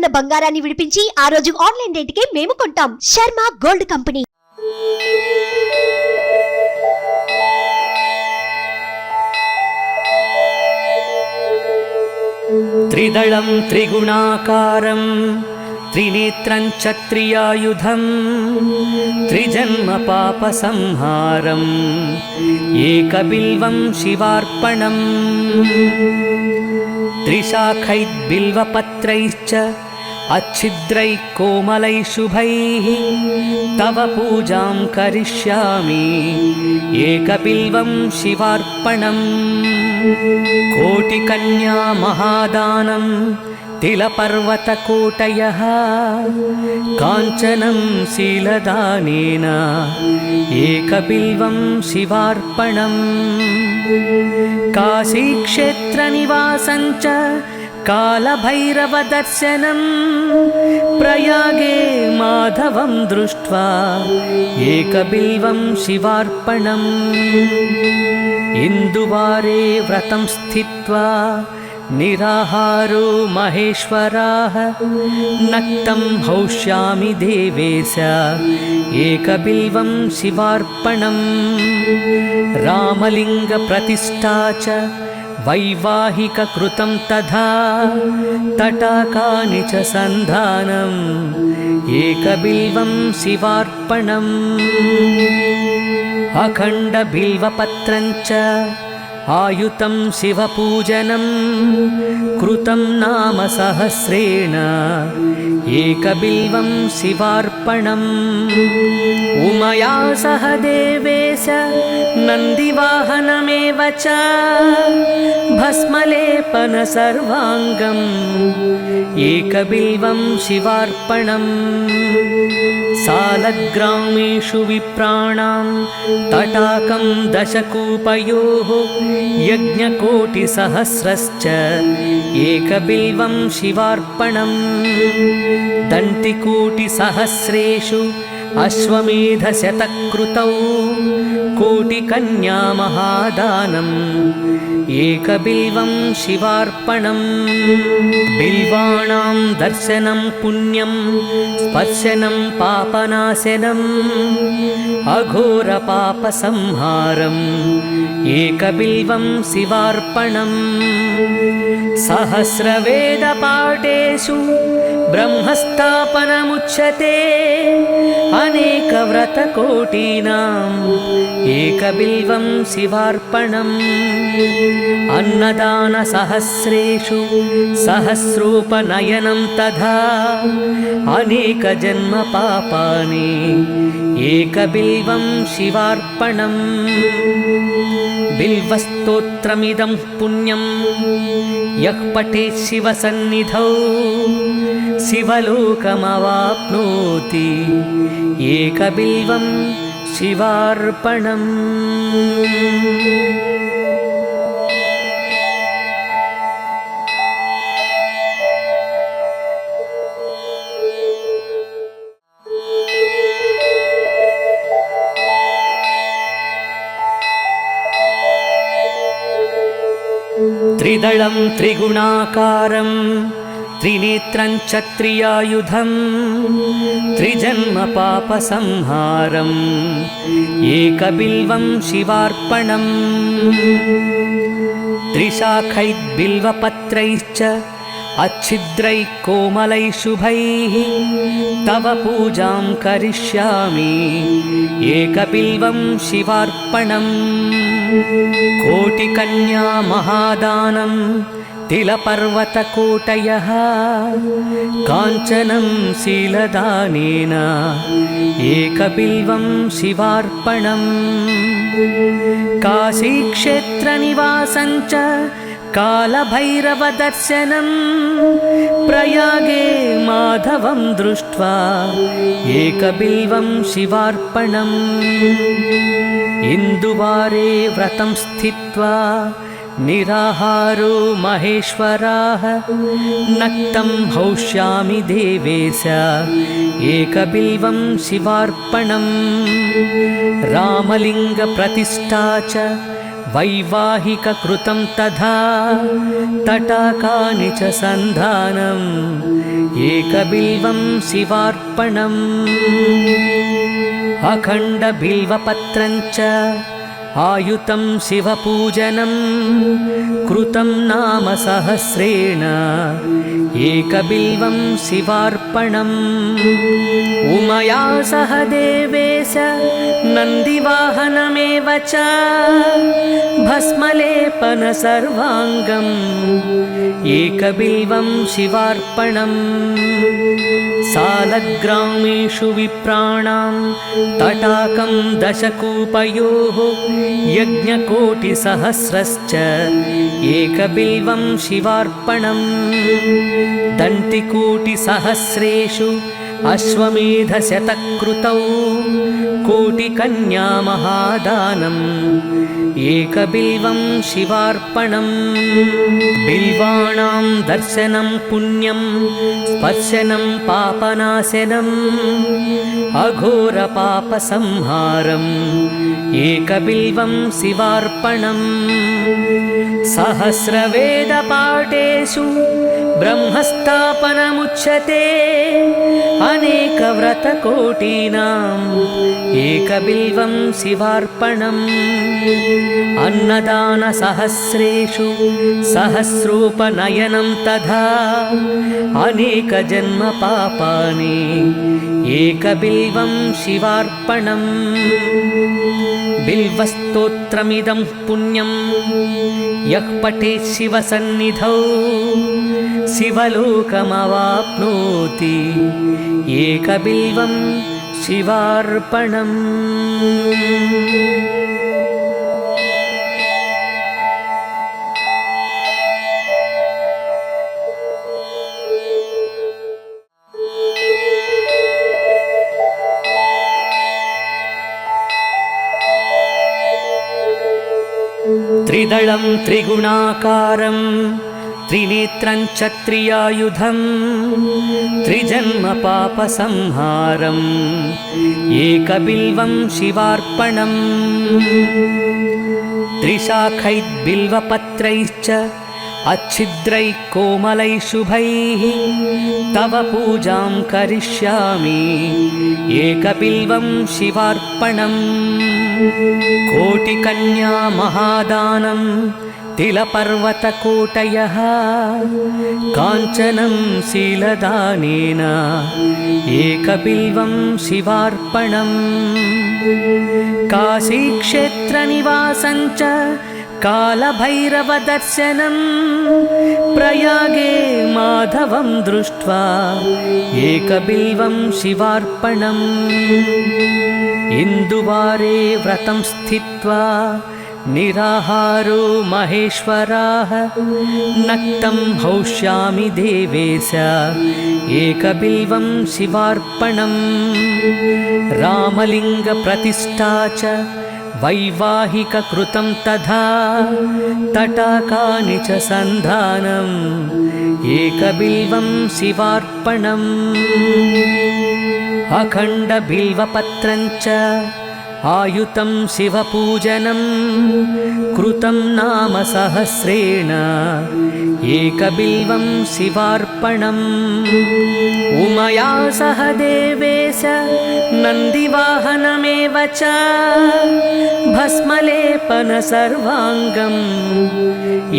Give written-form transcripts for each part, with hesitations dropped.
ఉన్న బంగారాన్ని విడిపించి ఆ రోజు ఆన్లైన్ రేటుకే మేము కొంటాం. Sharma gold company. त्रिदलं त्रिगुणाकारं त्रिनेत्रं च त्रियायुधं त्रिजन्म पापसंहारम् एकबिल्वं शिवार्पणम् त्रिशाखैर्बिल्वपत्रैश्च अच्छिद्रैः कोमलैः शुभैः तव पूजां करिष्यामि एकबिल्वं शिवार्पणम् कोटिकन्या महादानं तिलपर्वतकोटयः काञ्चनं शीलदानेन एकबिल्वं शिवार्पणम् काशीक्षेत्रनिवासं च कालभैरवदर्शनं प्रयागे माधवं दृष्ट्वा एकबिल्वं शिवार्पणम् इन्दुवारे व्रतं स्थित्वा निराहारो महेश्वराः नक्तं हौष्यामि देवेश एकबिल्वं शिवार्पणम् रामलिङ्गप्रतिष्ठा च वैवाहिककृतं तथा तटाकानि च सन्धानम् एकबिल्वं शिवार्पणम् अखण्डबिल्वपत्रं च आयुतं शिवपूजनं कृतं नाम सहस्रेण एकबिल्वं शिवार्पणम् उमया सह देवेश नन्दिवाहनमेव च भस्मलेपन सर्वाङ्गम् एकबिल्वं शिवार्पणम् सालग्रामेषु विप्राणां तटाकं दशकूपयोः यज्ञकोटिसहस्रश्च एकबिल्वं शिवार्पणम् दन्तिकोटिसहस्रेषु अश्वमेधशतकृतौ कोटिकन्या महादानम् एकबिल्वं शिवार्पणम् बिल्वाणां दर्शनं पुण्यं स्पर्शनं पापनाशनम् अघोरपापसंहारम् एकबिल्वं शिवार्पणम् सहस्रवेदपाठेषु ब्रह्मस्थापनमुच्यते अनेकव्रतकोटीनाम् एकबिल्वं शिवार्पणम् अन्नदानसहस्रेषु सहस्रोपनयनं तथा अनेकजन्मपापानि एकबिल्वं शिवार्पणम् बिल्वस्तोत्रमिदं पुण्यं यः पठेत् शिवसन्निधौ शिवलोकमवाप्नोति एकबिल्वं शिवार्पणम् त्रिदलं त्रिगुणाकारं त्रिनेत्रं च त्रियायुधं त्रिजन्म पापसंहारम् एकबिल्वं शिवार्पणम् त्रिशाखैर्बिल्वपत्रैश्च अच्छिद्रैः कोमलैः शुभैः तव पूजां करिष्यामि एकबिल्वं शिवार्पणम् कोटिकन्या महादानं तिलपर्वतकोटयः काञ्चनं शीलदानेन एकबिल्वं शिवार्पणम् काशीक्षेत्रनिवासं च कालभैरवदर्शनं प्रयागे माधवं दृष्ट्वा एकबिल्वं शिवार्पणम् इन्दुवारे व्रतं स्थित्वा निराहारो महेश्वराः नक्तं हौष्यामि देवेश एकबिल्वं शिवार्पणम् रामलिङ्गप्रतिष्ठा च वैवाहिककृतं तथा तटाकानि च सन्धानम् एकबिल्वं शिवार्पणम् अखण्डबिल्वपत्रं च आयुतं शिवपूजनं कृतं नाम सहस्रेण एकबिल्वं शिवार्पणम् उमया सह देवेश नन्दिवाहनमेव च भस्मलेपन सर्वाङ्गम् एकबिल्वं शिवार्पणम् सालग्रामेषु विप्राणां तटाकं दशकूपयोः यज्ञकोटिसहस्रश्च एकबिल्वं शिवार्पणम् दन्तिकोटिसहस्रेषु अश्वमेधशतकृतौ कोटिकन्या महादानम् एकबिल्वं शिवार्पणम् बिल्वाणां दर्शनं पुण्यं स्पर्शनं पापनाशनम् अघोरपापसंहारम् एकबिल्वं शिवार्पणम् सहस्रवेदपाठेषु ब्रह्मस्थापनमुच्यते अनेकव्रतकोटीनाम् एकबिल्वं शिवार्पणम् अन्नदानसहस्रेषु सहस्रोपनयनं तथा अनेकजन्मपापानि एकबिल्वं शिवार्पणम् बिल्वस्तोत्रमिदं पुण्यं यः पठेत् शिवसन्निधौ शिवलोकमवाप्नोति एकबिल्वं शिवार्पणम् त्रिदलं त्रिगुणाकारं त्रिनेत्रं च त्रियायुधं त्रिजन्मपापसंहारम् एकबिल्वं शिवार्पणम् त्रिशाखैर्बिल्वपत्रैश्च अच्छिद्रैः कोमलैः शुभैः तव पूजां करिष्यामि एकबिल्वं शिवार्पणम् कोटिकन्या महादानं तिलपर्वतकोटयः काञ्चनं शीलदानेन एकबिल्वं शिवार्पणम् काशीक्षेत्रनिवासं च कालभैरवदर्शनं प्रयागे माधवं दृष्ट्वा एकबिल्वं शिवार्पणम् इन्दुवारे व्रतं स्थित्वा निराहारो महेश्वराः नक्तं हौष्यामि देवेश एकबिल्वं शिवार्पणम् रामलिङ्गप्रतिष्ठा च वैवाहिककृतं तथा तटाकानि च सन्धानम् एकबिल्वं शिवार्पणम् अखण्डबिल्वपत्रं च आयुतं शिवपूजनं कृतं नाम सहस्रेण एकबिल्वं शिवार्पणम् उमया सह देवेश नन्दिवाहनमेव च भस्मलेपन सर्वाङ्गम्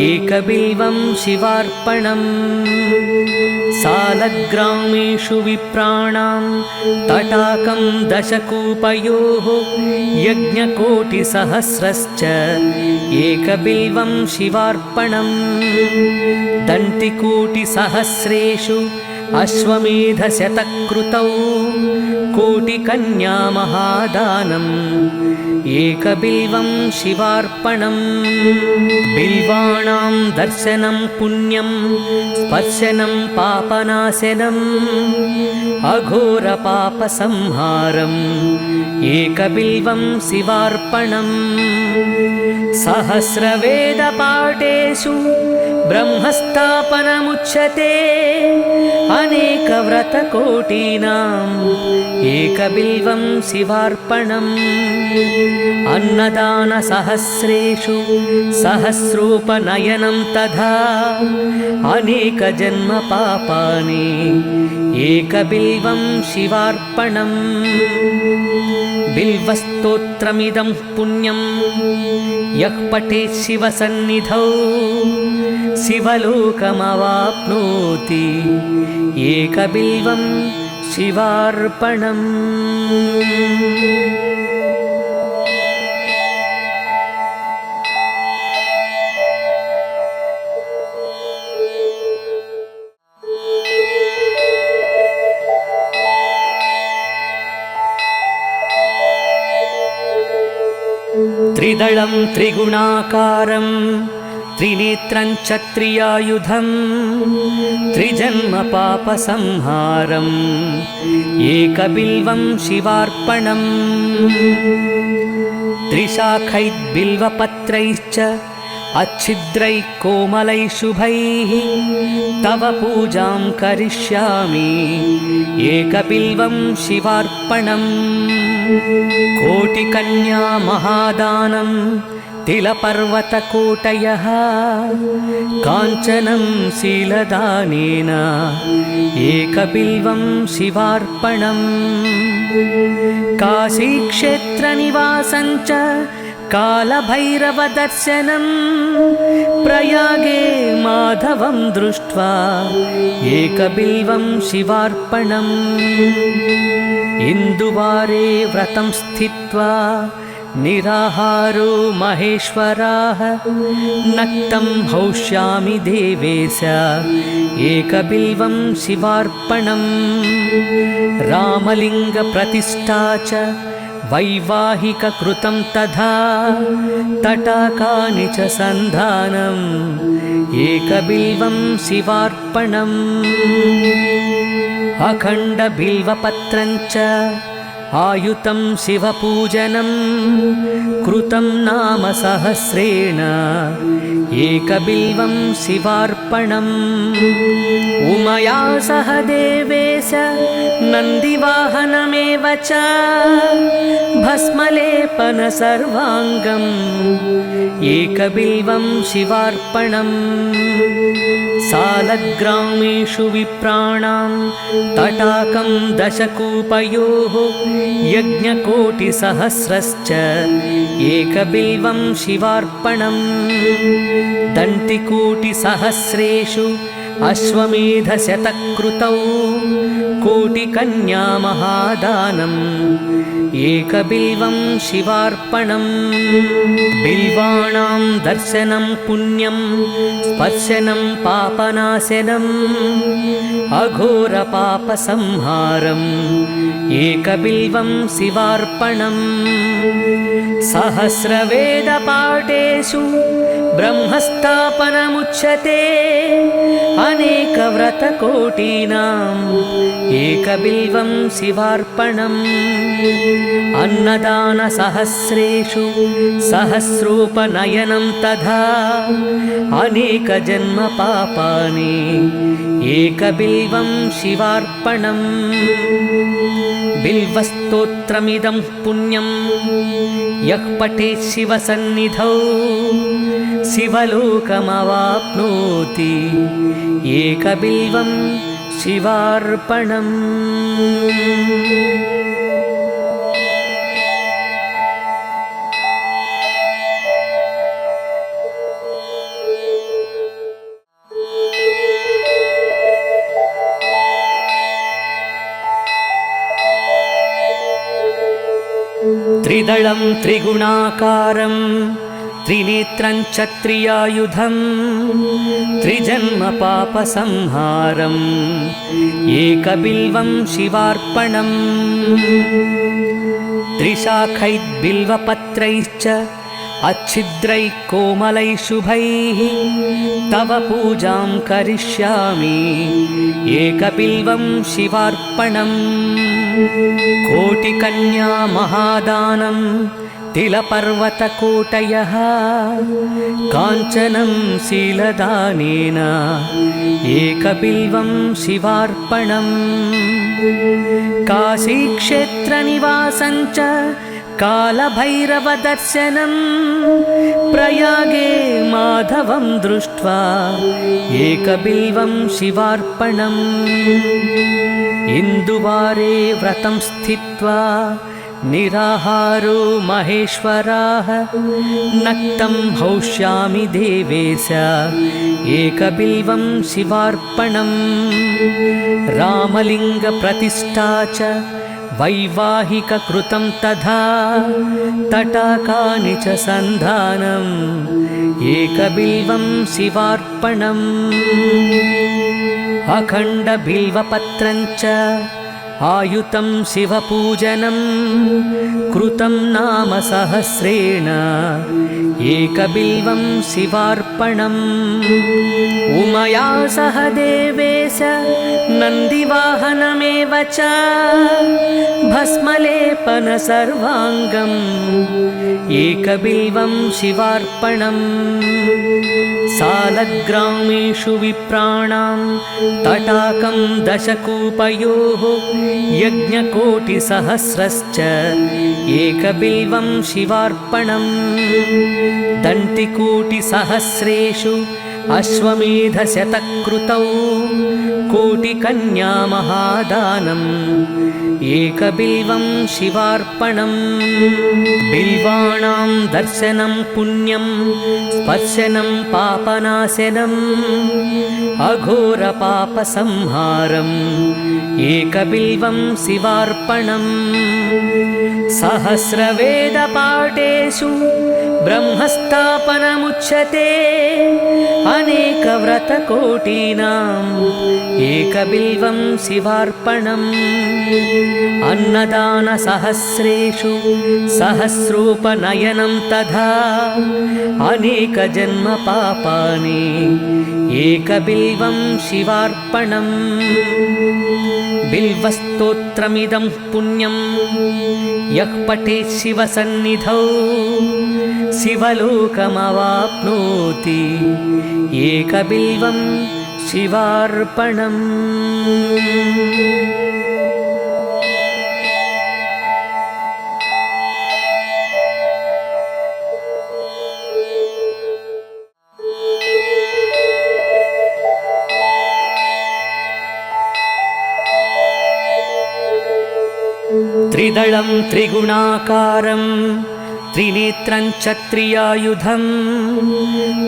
एकबिल्वं शिवार्पणम् सालग्रामेषु विप्राणां तटाकं दशकूपयोः यज्ञकोटिसहस्रश्च एकबिल्वं शिवार्पणम् दन्तिकोटिसहस्रेषु अश्वमेधशतकृतौ कोटिकन्या महादानम् एकबिल्वं शिवार्पणम् बिल्वाणां दर्शनं पुण्यं स्पर्शनं पापनाशनम् अघोरपापसंहारम् एकबिल्वं शिवार्पणम् सहस्रवेदपाठेषु ब्रह्मस्थापनमुच्यते अनेकव्रतकोटीनाम् एकबिल्वं शिवार्पणम् अन्नदानसहस्रेषु सहस्रोपनयनं तथा अनेकजन्मपापानि एकबिल्वं शिवार्पणम् बिल्वस्तोत्रमिदं पुण्यं यः पठेत् शिवसन्निधौ शिवलोकमवाप्नोति एकबिल्वं शिवार्पणम्। त्रिदलं त्रिगुणाकारं त्रिनेत्रं च त्रियायुधं त्रिजन्मपापसंहारम् एकबिल्वं शिवार्पणम् त्रिशाखैर्बिल्वपत्रैश्च अच्छिद्रैः कोमलैः शुभैः तव पूजां करिष्यामि एकबिल्वं शिवार्पणम् कोटिकन्या महादानं तिलपर्वतकोटयः काञ्चनं शीलदानेन एकबिल्वं शिवार्पणम् काशीक्षेत्रनिवासं च कालभैरवदर्शनं प्रयागे माधवं दृष्ट्वा एकबिल्वं शिवार्पणम् इन्दुवारे व्रतं स्थित्वा निराहारो महेश्वराः नक्तं हौष्यामि देवेश एकबिल्वं शिवार्पणम् रामलिङ्गप्रतिष्ठा च वैवाहिककृतं तथा तटाकानि च सन्धानम् एकबिल्वं शिवार्पणम् अखण्डबिल्वपत्रं च आयुतं शिवपूजनं कृतं नाम सहस्रेण एकबिल्वं शिवार्पणम् उमया सह देवेश नन्दिवाहनमेव च भस्मलेपन सर्वाङ्गम् एकबिल्वं शिवार्पणम् सालग्रामेषु विप्राणां तटाकं दशकूपयोः यज्ञकोटिसहस्रश्च एकबिल्वं शिवार्पणम् दण्टिकोटिसहस्रेषु अश्वमेधशतकृतौ कोटिकन्या महादानम् एकबिल्वं शिवार्पणम् बिल्वाणां दर्शनं पुण्यं स्पर्शनं पापनाशनम् अघोरपापसंहारम् एकबिल्वं शिवार्पणम् सहस्रवेदपाठेषु ब्रह्मस्थापनमुच्यते अनेकव्रतकोटीनाम् एकबिल्वं शिवार्पणम् अन्नदानसहस्रेषु सहस्रोपनयनं तथा अनेकजन्मपापानि एकबिल्वं शिवार्पणम् बिल्वस्तोत्रमिदं पुण्यं यः पठेत् शिवसन्निधौ शिवलोकमवाप्नोति एकबिल्वं शिवार्पणम्। त्रिदलं त्रिगुणाकारं त्रिनेत्रं च त्रियायुधं त्रिजन्मपापसंहारम् एकबिल्वं शिवार्पणम् त्रिशाखैर्बिल्वपत्रैश्च अच्छिद्रैः कोमलैः शुभैः तव पूजां करिष्यामि एकबिल्वं शिवार्पणम् कोटिकन्या महादानं तिलपर्वतकोटयः काञ्चनं शीलदानेन एकबिल्वं शिवार्पणम् काशीक्षेत्रनिवासं च कालभैरवदर्शनं प्रयागे माधवं दृष्ट्वा एकबिल्वं शिवार्पणम् इन्दुवारे व्रतं स्थित्वा निराहारो महेश्वराः नक्तं हौष्यामि देवेश एकबिल्वं शिवार्पणम् रामलिङ्गप्रतिष्ठा च वैवाहिककृतं तथा तटाकानि च सन्धानम् एकबिल्वं शिवार्पणम् अखण्डबिल्वपत्रं च आयुतं शिवपूजनं कृतं नाम सहस्रेण एकबिल्वं शिवार्पणम् उमया सह देवेश नन्दिवाहनमेव च भस्मलेपन सर्वाङ्गम् एकबिल्वं शिवार्पणम् सालग्रामेषु विप्राणां तटाकं दशकूपयोः यज्ञकोटिसहस्रश्च एकबिल्वं शिवार्पणम् दन्तिकोटिसहस्रेषु अश्वमेधशतकृतौ कोटिकन्यामहादानम् एकबिल्वं शिवार्पणम् बिल्वाणां दर्शनं पुण्यं स्पर्शनं पापनाशनम् अघोरपापसंहारम् एकबिल्वं शिवार्पणम् सहस्रवेदपाठेषु ब्रह्मस्थापनमुच्यते अनेकव्रतकोटीनाम् एकबिल्वं शिवार्पणम् अन्नदानसहस्रेषु सहस्रोपनयनं तथा अनेकजन्मपापानि एकबिल्वं शिवार्पणम् बिल्वस्तोत्रमिदं पुण्यं यः पठेत् शिवसन्निधौ शिवलोकमवाप्नोति एकबिल्वं शिवार्पणम् त्रिदलं त्रिगुणाकारं त्रिनेत्रं च त्रियायुधं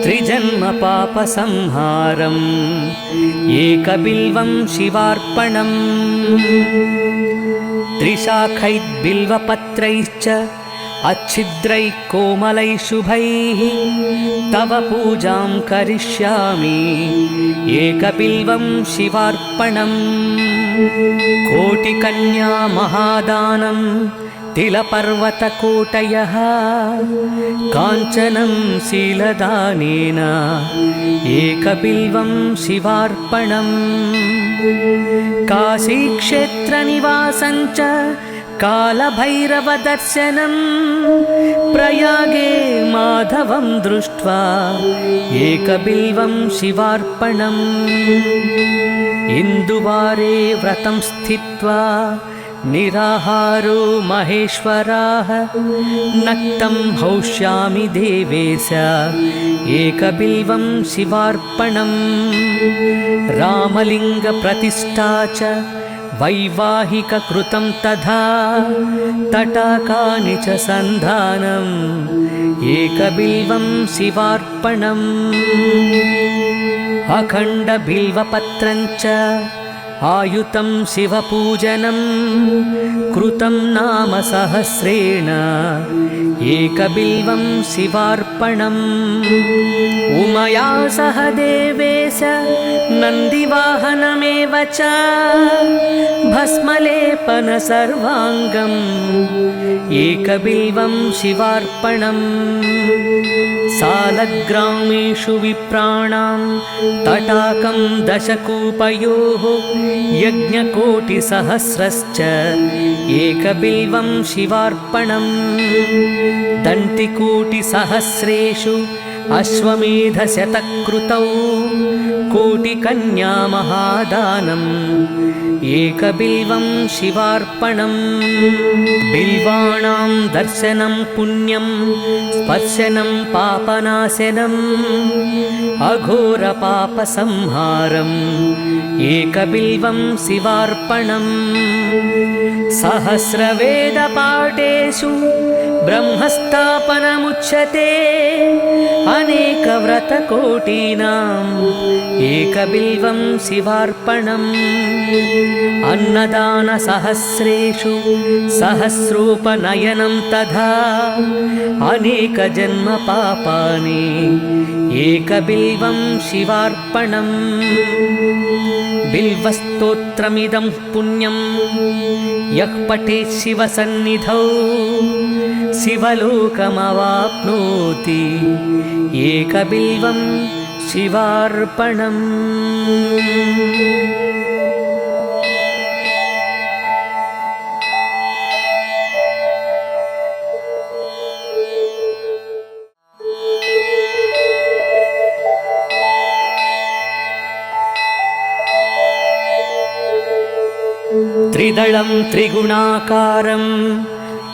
त्रिजन्मपापसंहारम् एकबिल्वं शिवार्पणम् त्रिशाखैर्बिल्वपत्रैश्च अच्छिद्रैः कोमलैः शुभैः तव पूजां करिष्यामि एकबिल्वं शिवार्पणम् कोटिकन्या महादानं तिलपर्वतकोटयः काञ्चनं शीलदानेन एकबिल्वं शिवार्पणम् काशीक्षेत्रनिवासं च कालभैरवदर्शनं प्रयागे माधवं दृष्ट्वा एकबिल्वं शिवार्पणम् इन्दुवारे व्रतं स्थित्वा निराहारो महेश्वराः नक्तं हौष्यामि देवेश एकबिल्वं शिवार्पणम् रामलिङ्गप्रतिष्ठा च वैवाहिककृतं तथा तटाकानि च सन्धानम् एकबिल्वं शिवार्पणम् अखण्डबिल्वपत्रं च आयुतं शिवपूजनं कृतं नाम सहस्रेण एकबिल्वं शिवार्पणम् उमया सह देवेश नन्दिवाहनमेव च भस्मलेपन सर्वाङ्गम् एकबिल्वं शिवार्पणम् सालग्रामेषु विप्राणां तटाकं दशकूपयोः यज्ञकोटिसहस्रश्च एकबिल्वं शिवार्पणम् दन्तिकोटिसहस्रेषु अश्वमेधशतकृतौ कोटिकन्या महादानम् एकबिल्वं शिवार्पणम् बिल्वाणां दर्शनं पुण्यं स्पर्शनं पापनाशनम् अघोरपापसंहारम् एकबिल्वं शिवार्पणम् सहस्रवेदपाठेषु ब्रह्मस्थापनमुच्यते अनेकव्रतकोटीनाम् एकबिल्वं शिवार्पणम् अन्नदानसहस्रेषु सहस्रोपनयनं तथा अनेकजन्मपापानि एकबिल्वं शिवार्पणम् बिल्वस्तोत्रमिदं पुण्यं यः पठेत् शिवसन्निधौ शिवलोकमवाप्नोति एकबिल्वं शिवार्पणम् त्रिदलं त्रिगुणाकारं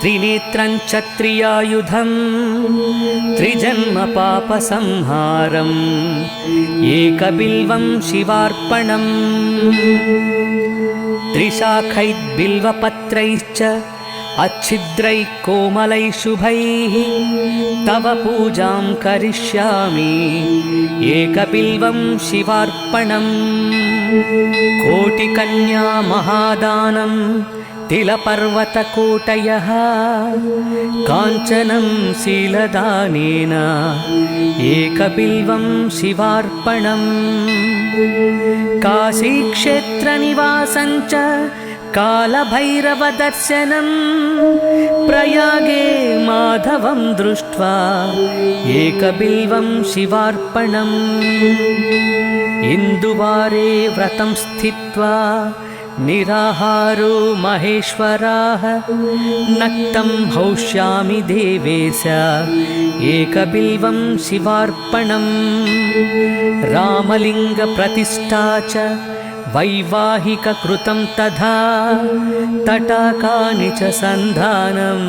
त्रिनेत्रं च त्रियायुधं त्रिजन्मपापसंहारम् एकबिल्वं शिवार्पणम् त्रिशाखैर्बिल्वपत्रैश्च अच्छिद्रैः कोमलैः शुभैः तव पूजां करिष्यामि एकबिल्वं शिवार्पणम् कोटिकन्या महादानं तिलपर्वतकोटयः काञ्चनं शीलदानेन एकबिल्वं शिवार्पणम् काशीक्षेत्रनिवासं च कालभैरवदर्शनं प्रयागे माधवं दृष्ट्वा एकबिल्वं शिवार्पणम् इन्दुवारे व्रतं स्थित्वा निराहारो महेश्वराः नक्तं हौष्यामि देवेश एकबिल्वं शिवार्पणम् रामलिङ्गप्रतिष्ठा च वैवाहिककृतं तथा तटाकानि च सन्धानम्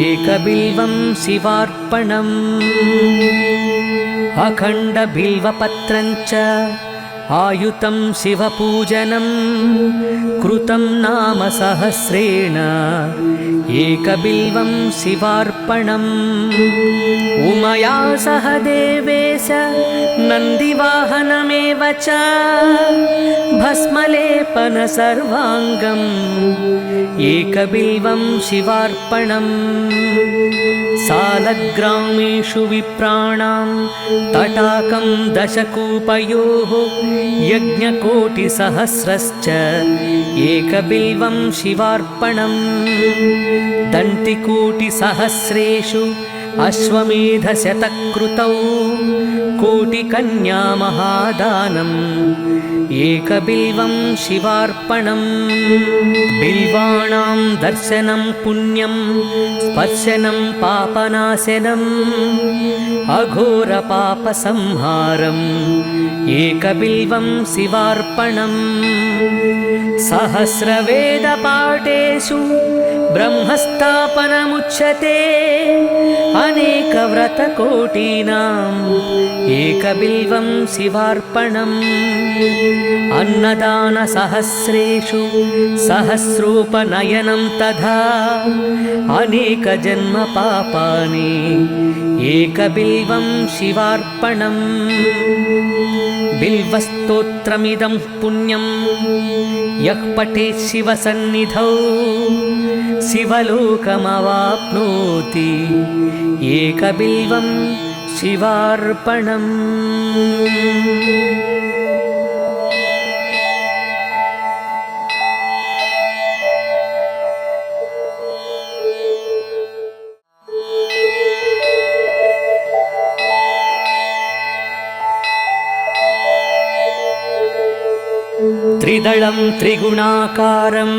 एकबिल्वं शिवार्पणम् अखण्डबिल्वपत्रं च आयुतं शिवपूजनं कृतं नाम सहस्रेण एकबिल्वं शिवार्पणम् उमया सह देवेश नन्दिवाहनमेव च भस्मलेपन सर्वाङ्गम् एकबिल्वं शिवार्पणम् सालग्रामेषु विप्राणां तटाकं दशकूपयोः यज्ञकोटिसहस्रश्च एकबिल्वं शिवार्पणम् दन्तिकोटिसहस्रेषु अश्वमेधशतकृतौ कोटिकन्या महादानम् एकबिल्वं शिवार्पणम् बिल्वाणां दर्शनं पुण्यं स्पर्शनं पापनाशनम् अघोरपापसंहारम् एकबिल्वं शिवार्पणम् सहस्रवेदपाठेषु ब्रह्मस्थापनमुच्यते अनेकव्रतकोटीनाम् एकबिल्वं शिवार्पणम् अन्नदानसहस्रेषु सहस्रोपनयनं तथा अनेकजन्मपापानि एकबिल्वं शिवार्पणम् बिल्वस्तोत्रमिदं पुण्यं यः पठेत् शिवसन्निधौ शिवलोकमवाप्नोति एकबिल्वं शिवार्पणम् त्रिदलं त्रिगुणाकारं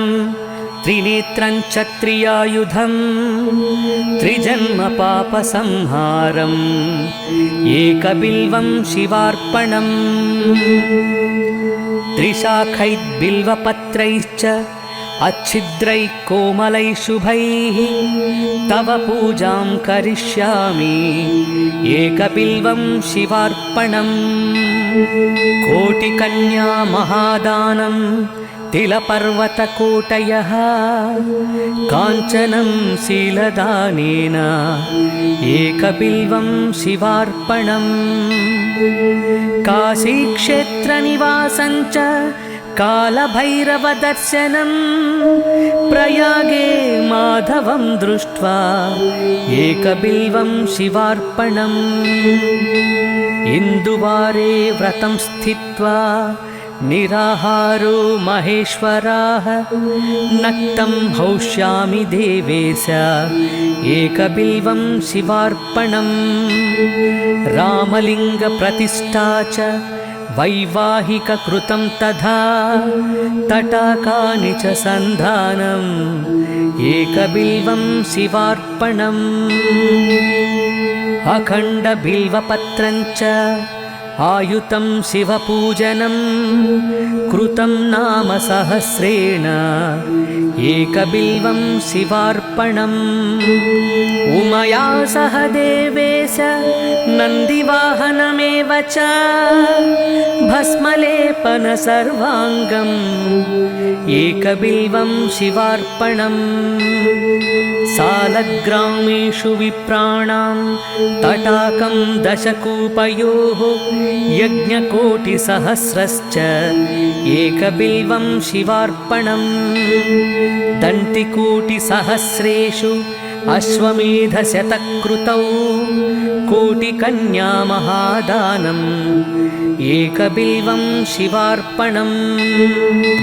त्रिनेत्रं च त्रियायुधं त्रिजन्म पापसंहारम् एकबिल्वं शिवार्पणम् त्रिशाखैर्बिल्वपत्रैश्च अच्छिद्रैः कोमलैः शुभैः तव पूजां करिष्यामि एकबिल्वं शिवार्पणम् कोटिकन्या महादानं तिलपर्वतकोटयः काञ्चनं शीलदानेन एकबिल्वं शिवार्पणम् काशीक्षेत्रनिवासं च कालभैरवदर्शनं प्रयागे माधवं दृष्ट्वा एकबिल्वं शिवार्पणम् इन्दुवारे व्रतं स्थित्वा निराहारो महेश्वराः नक्तं हौष्यामि देवेश एकबिल्वं शिवार्पणम् रामलिङ्गप्रतिष्ठा च वैवाहिककृतं तथा तटाकानि च सन्धानम् एकबिल्वं शिवार्पणम् अखण्डबिल्वपत्रं च आयुतं शिवपूजनं कृतं नाम सहस्रेण एकबिल्वं शिवार्पणम् उमया सह देवेश नन्दिवाहनमेव च भस्मलेपन सर्वाङ्गम् एकबिल्वं शिवार्पणम् सालग्रामेषु विप्राणां तटाकं दशकूपयोः यज्ञकोटिसहस्रश्च एकबिल्वं शिवार्पणम् दन्तिकोटिसहस्रेषु अश्वमेधशतकृतौ कोटिकन्या महादानम् एकबिल्वं शिवार्पणम्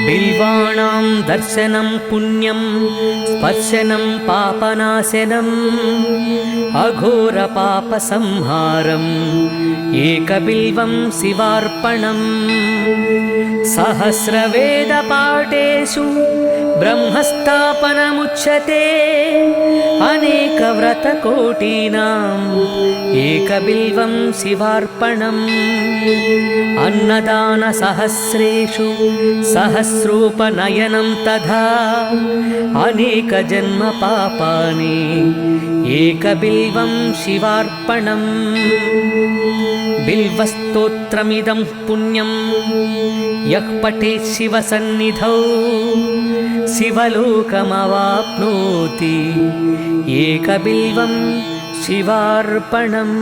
बिल्वाणां दर्शनं पुण्यं स्पर्शनं पापनाशनम् अघोरपापसंहारम् एकबिल्वं शिवार्पणम् सहस्रवेदपाठेषु ब्रह्मस्थापनमुच्यते अनेकव्रतकोटीनाम् एकबिल्वं शिवार्पणम् अन्नदानसहस्रेषु सहस्रोपनयनं तथा अनेकजन्मपापानि एकबिल्वं शिवार्पणम् बिल्वस्तोत्रमिदं पुण्यं यः पठेत् शिवसन्निधौ शिवलोकमवाप्नोति एकबिल्वं शिवार्पणम्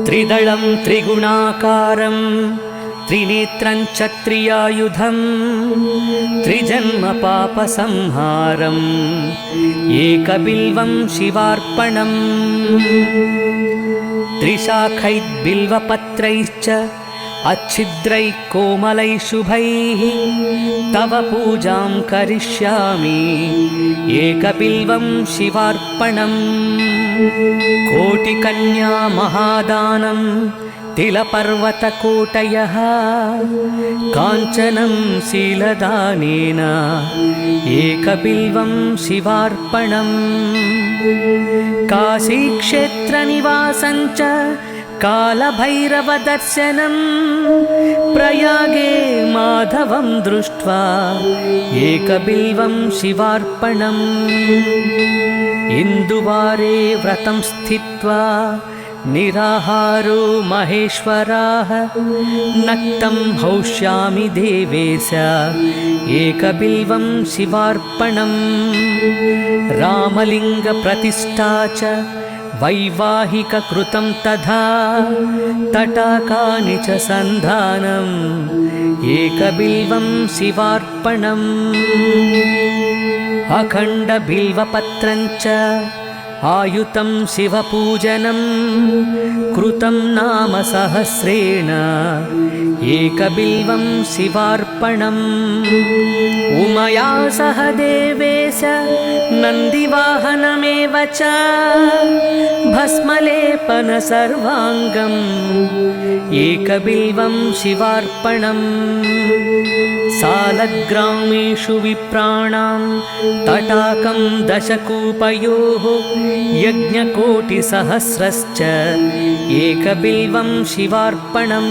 त्रिदलं त्रिगुणाकारं त्रिनेत्रं च त्रियायुधं त्रिजन्म पापसंहारम् एकबिल्वं शिवार्पणम् त्रिशाखैर्बिल्वपत्रैश्च अच्छिद्रैः कोमलैः शुभैः तव पूजां करिष्यामि एकबिल्वं शिवार्पणम् कोटिकन्या महादानं तिलपर्वतकोटयः काञ्चनं शीलदानेन एकबिल्वं शिवार्पणम् काशीक्षेत्रनिवासं च कालभैरवदर्शनं प्रयागे माधवं दृष्ट्वा एकबिल्वं शिवार्पणम् इन्दुवारे व्रतं स्थित्वा निराहारो महेश्वराः नक्तं हौष्यामि देवेश एकबिल्वं शिवार्पणम् रामलिङ्गप्रतिष्ठा च वैवाहिककृतं तथा तटाकानि च सन्धानम् एकबिल्वं शिवार्पणम् अखण्डबिल्वपत्रं च आयुतं शिवपूजनं कृतं नाम सहस्रेण एकबिल्वं शिवार्पणम् उमया सह देवेश नन्दिवाहनमेव च भस्मलेपन सर्वाङ्गम् एकबिल्वं शिवार्पणम् सालग्रामेषु विप्राणां तटाकं दशकूपयोः यज्ञकोटिसहस्रश्च एकबिल्वं शिवार्पणम्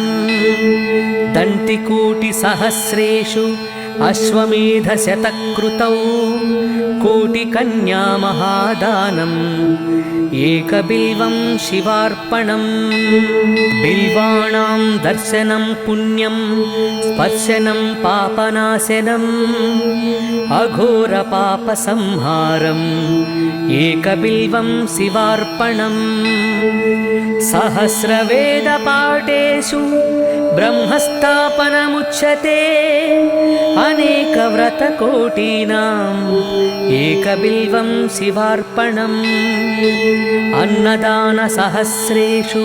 दन्तिकोटिसहस्रेषु अश्वमेधशतकृतौ कोटिकन्या महादानम् एकबिल्वं शिवार्पणम् बिल्वाणां दर्शनं पुण्यं स्पर्शनं पापनाशनम् अघोरपापसंहारम् एकबिल्वं शिवार्पणम् सहस्रवेदपाठेषु ब्रह्मस्थापनमुच्यते अनेकव्रतकोटीनाम् एकबिल्वं शिवार्पणम् अन्नदानसहस्रेषु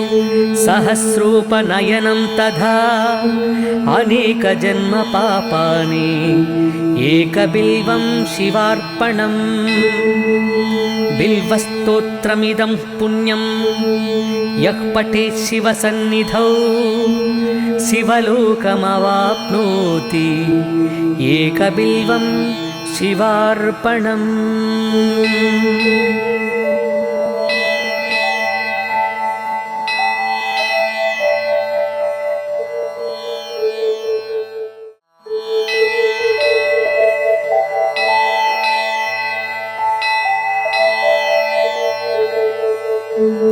सहस्रोपनयनं तथा अनेकजन्मपापानि एकबिल्वं शिवार्पणम् बिल्वस्तोत्रमिदं पुण्यं यः पठेत् शिवसन्निधौ शिवलोकमवाप्नोति एकबिल्वं शिवार्पणम्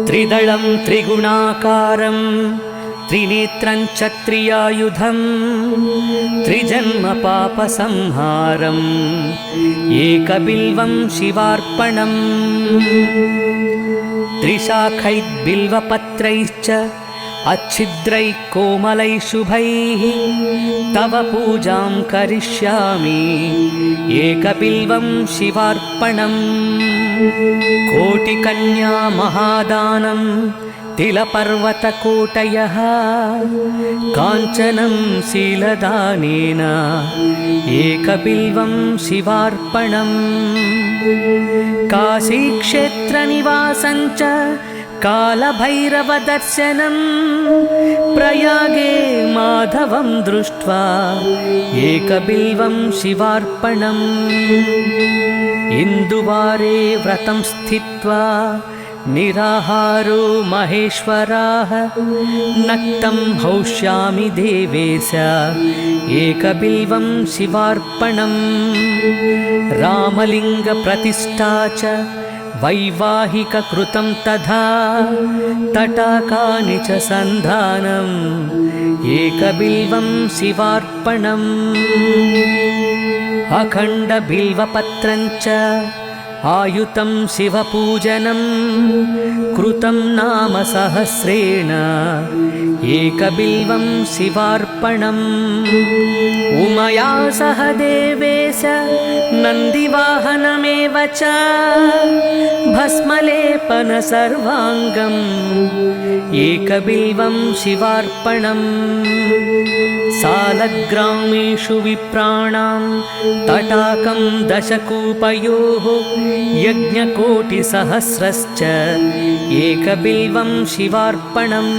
त्रिदलं त्रिगुणाकारं त्रिनेत्रं च त्रियायुधं त्रिजन्मपापसंहारम् एकबिल्वं शिवार्पणम् त्रिशाखैर्बिल्वपत्रैश्च अच्छिद्रैः कोमलैः शुभैः तव पूजां करिष्यामि एकबिल्वं शिवार्पणम् कोटिकन्या महादानं तिलपर्वतकोटयः काञ्चनं शीलदानेन एकबिल्वं शिवार्पणम् काशीक्षेत्रनिवासं च कालभैरवदर्शनं प्रयागे माधवं दृष्ट्वा एकबिल्वं शिवार्पणम् इन्दुवारे व्रतं स्थित्वा निराहारो महेश्वराः नक्तं हौष्यामि देवेश एकबिल्वं शिवार्पणम् रामलिङ्गप्रतिष्ठा च वैवाहिककृतं तथा तटाकानि च सन्धानम् एकबिल्वं शिवार्पणम् अखण्डबिल्वपत्रं च आयुतं शिवपूजनं कृतं नाम सहस्रेण एकबिल्वं शिवार्पणम् उमया सह देवेश नन्दिवाहनमेव च भस्मलेपन सर्वाङ्गम् एकबिल्वं शिवार्पणम् सालग्रामेषु विप्राणां तटाकं दशकूपयोः यज्ञकोटिसहस्रश्च एकबिल्वं शिवार्पणम्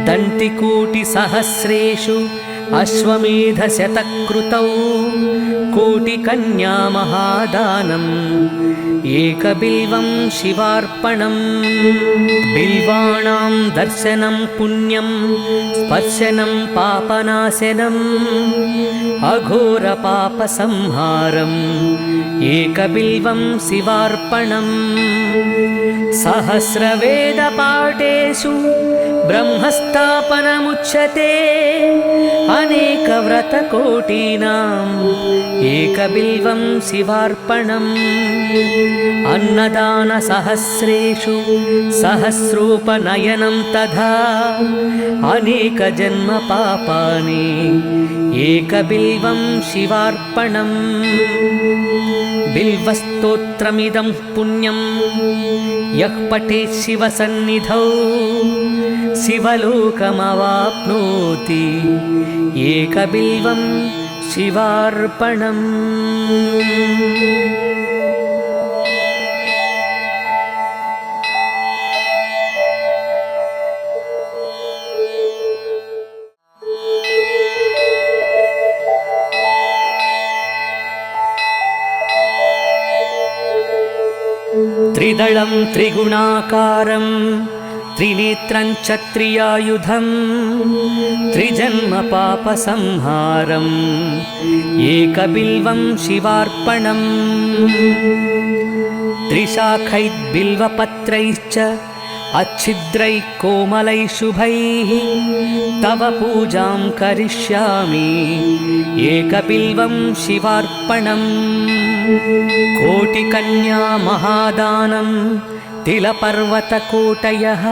दन्तिकोटिसहस्रेषु अश्वमेधशतकृतौ कोटिकन्या महादानम् एकबिल्वं शिवार्पणम् बिल्वाणां दर्शनं पुण्यं स्पर्शनं पापनाशनम् अघोरपापसंहारम् एकबिल्वं शिवार्पणम् सहस्रवेदपाठेषु ब्रह्मस्थापनमुच्यते अनेकव्रतकोटीनाम् एकबिल्वं शिवार्पणम् अन्नदानसहस्रेषु सहस्रोपनयनं तथा अनेकजन्मपापानि एकबिल्वं शिवार्पणम् बिल्वस्तोत्रमिदं पुण्यं यः पठेत् शिवसन्निधौ शिवलोकमवाप्नोति एकबिल्वं शिवार्पणम्। त्रिदलं त्रिगुणाकारं त्रिनेत्रं च त्रियायुधं त्रिजन्मपापसंहारम् एकबिल्वं शिवार्पणम्। त्रिशाखैर्बिल्वपत्रैश्च अच्छिद्रैः कोमलैः शुभैः तव पूजां करिष्यामि एकबिल्वं शिवार्पणम्। कोटिकन्या महादानं तिलपर्वतकोटयः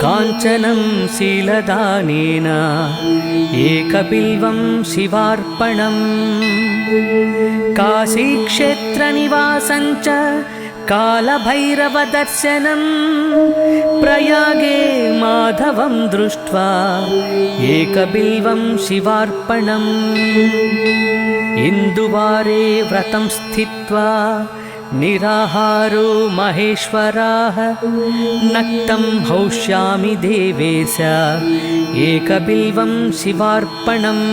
काञ्चनं शीलदानेन एकबिल्वं शिवार्पणम्। काशीक्षेत्रनिवासं च कालभैरवदर्शनं प्रयागे माधवं दृष्ट्वा एकबिल्वं शिवार्पणम्। इन्दुवारे व्रतं स्थित्वा निराहारो महेश्वराः नक्तं हौष्यामि देवेश एकबिल्वं शिवार्पणम्।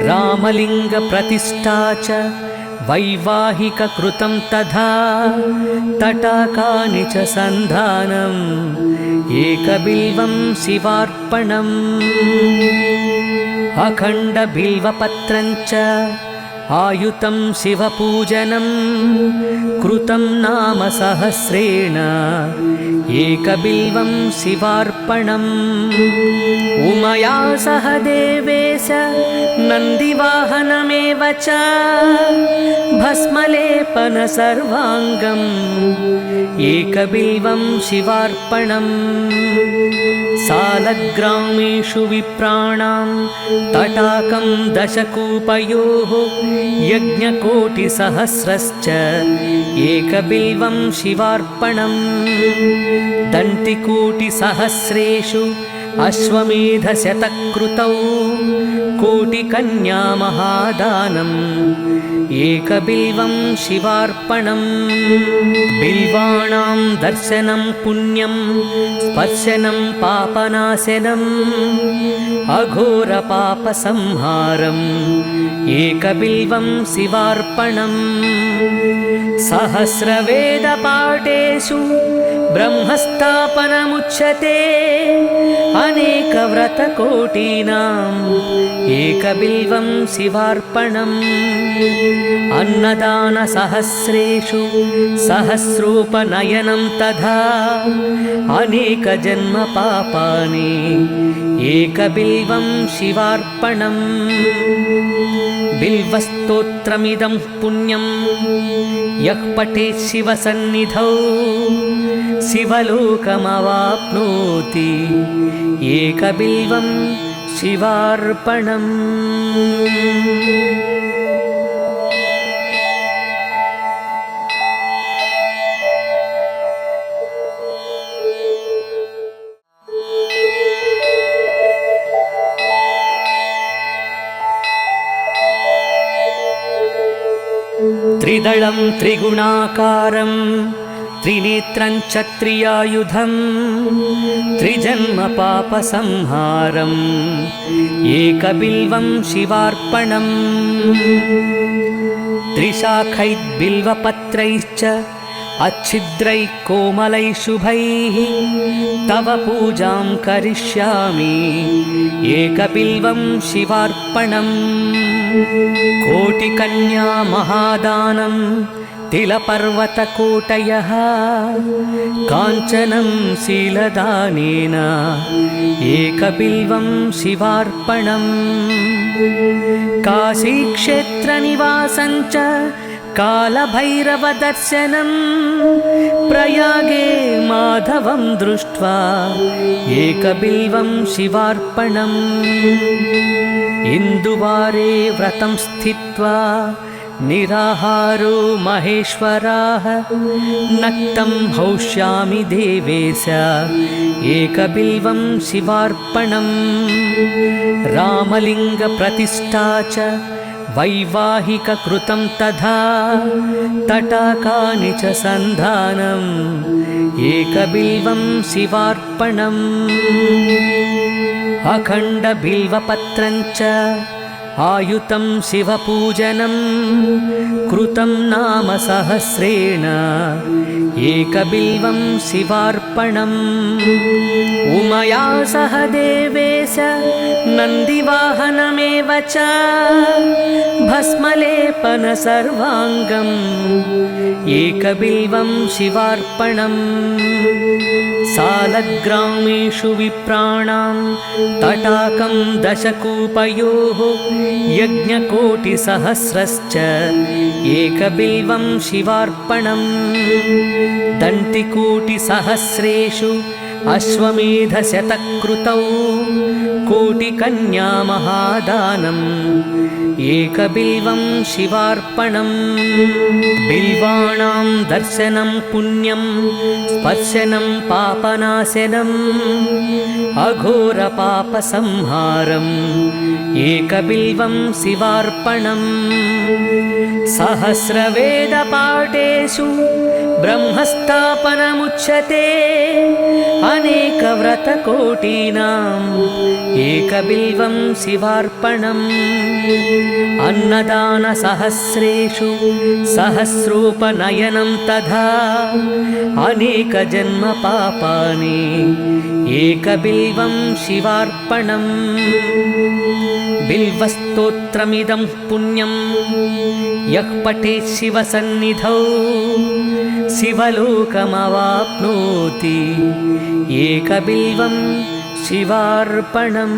रामलिङ्गप्रतिष्ठा च वैवाहिककृतं तथा तटाकानि च सन्धानम् एकबिल्वं शिवार्पणम्। अखण्डबिल्वपत्रं च आयुतं शिवपूजनं कृतं नाम सहस्रेण एकबिल्वं शिवार्पणम्। उमया सह देवेश नन्दिवाहनमेव च भस्मलेपन सर्वाङ्गम् एकबिल्वं शिवार्पणम्। सालग्रामेषु विप्राणां तटाकं दशकूपयोः यज्ञकोटिसहस्रश्च एकबिल्वं शिवार्पणम्। दन्तिकोटिसहस्रेषु अश्वमेधशतकृतौ कोटिकन्या महादानम् एकबिल्वं शिवार्पणम्। बिल्वाणां दर्शनं पुण्यं स्पर्शनं पापनाशनम् अघोरपापसंहारम् एकबिल्वं शिवार्पणम्। सहस्रवेदपाठेषु ब्रह्मस्थापनमुच्यते अनेकव्रतकोटीनाम् एकबिल्वं शिवार्पणम्। अन्नदानसहस्रेषु सहस्रोपनयनं तथा अनेकजन्मपापानि एकबिल्वं शिवार्पणम्। बिल्वस्तोत्रमिदं पुण्यं यः पठेत् शिवसन्निधौ शिवलोकमवाप्नोति एकबिल्वं शिवार्पणम्। त्रिदलं त्रिगुणाकारं त्रिनेत्रं च त्रियायुधं त्रिजन्मपापसंहारम् एकबिल्वं शिवार्पणम्। त्रिशाखैर्बिल्वपत्रैश्च अच्छिद्रैः कोमलैः शुभैः तव पूजां करिष्यामि एकबिल्वं शिवार्पणम्। कोटिकन्या महादानं तिलपर्वतकोटयः काञ्चनं शीलदानेन एकबिल्वं शिवार्पणम्। काशीक्षेत्रनिवासं च कालभैरवदर्शनं प्रयागे माधवं दृष्ट्वा एकबिल्वं शिवार्पणम्। इन्दुवारे व्रतं स्थित्वा निराहारो महेश्वराः नक्तं हौष्यामि देवेश एकबिल्वं शिवार्पणम् रामलिङ्गप्रतिष्ठा च वैवाहिककृतं तथा तटाकानि च सन्धानम् एकबिल्वं शिवार्पणम् अखण्डबिल्वपत्रं च आयुतं शिवपूजनं कृतं नाम सहस्रेण एकबिल्वं शिवार्पणम् उमया सह देवेश नन्दिवाहनमेव च भस्मलेपन सर्वाङ्गम् एकबिल्वं शिवार्पणम् सालग्रामेषु विप्राणां तटाकं दशकूपयोः यज्ञकोटिसहस्रश्च एकबिल्वं शिवार्पणम् दन्तिकोटिसहस्रेषु अश्वमेधशतकृतौ कोटिकन्यामहादानम् एकबिल्वं शिवार्पणम् बिल्वाणां दर्शनं पुण्यं स्पर्शनं पापनाशनम् अघोरपापसंहारम् एकबिल्वं शिवार्पणम् सहस्रवेदपाठेषु ब्रह्मस्थापनमुच्यते अनेकव्रतकोटीनाम् एकबिल्वं शिवार्पणम् अन्नदानसहस्रेषु सहस्रोपनयनं तथा अनेकजन्मपापानि एकबिल्वं शिवार्पणम् बिल्वस्तोत्रमिदं पुण्यं यः पठेत् शिवसन्निधौ शिवलोकमवाप्नोति एकबिल्वं शिवार्पणम्।